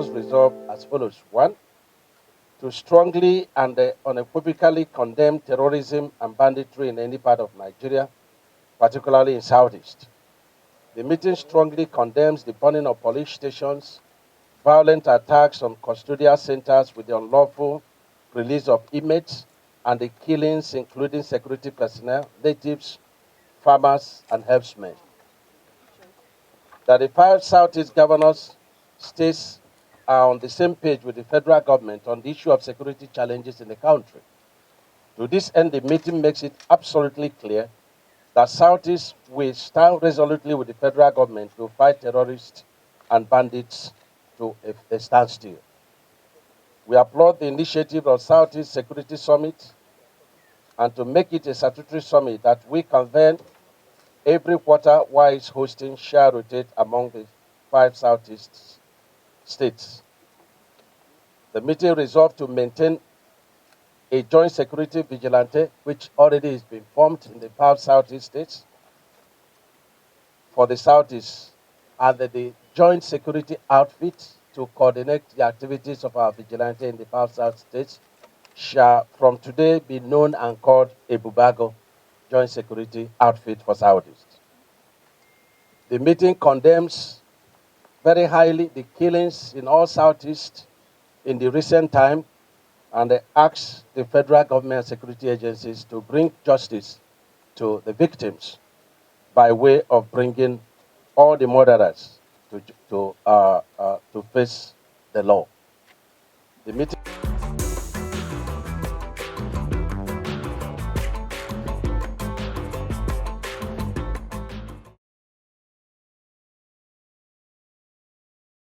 members resolve as follows. 1, to strongly and unequivocally condemn terrorism and banditry in any part of Nigeria, particularly in Southeast. The meeting strongly condemns the burning of police stations, violent attacks on custodial centers with the unlawful release of inmates, and the killings including security personnel, natives, farmers, and herdsmen. That the 5 Southeast governors states are on the same page with the federal government on the issue of security challenges in the country. To this end, the meeting makes it absolutely clear that Southeast will stand resolutely with the federal government to fight terrorists and bandits to a standstill. We applaud the initiative of Southeast Security Summit, and to make it a statutory summit that we convene every quarter while it's hosting shall rotate among the 5 Southeast states. The meeting resolved to maintain a joint security vigilante, which already has been formed in the 5 Southeast states for the Southeast, and the joint security outfit to coordinate the activities of our vigilante in the 5 South states shall from today be known and called Ebube Joint Security Outfit for Southeast. The meeting condemns very highly the killings in all Southeast in the recent time, and asks the federal government and security agencies to bring justice to the victims by way of bringing all the murderers to face the law. The meeting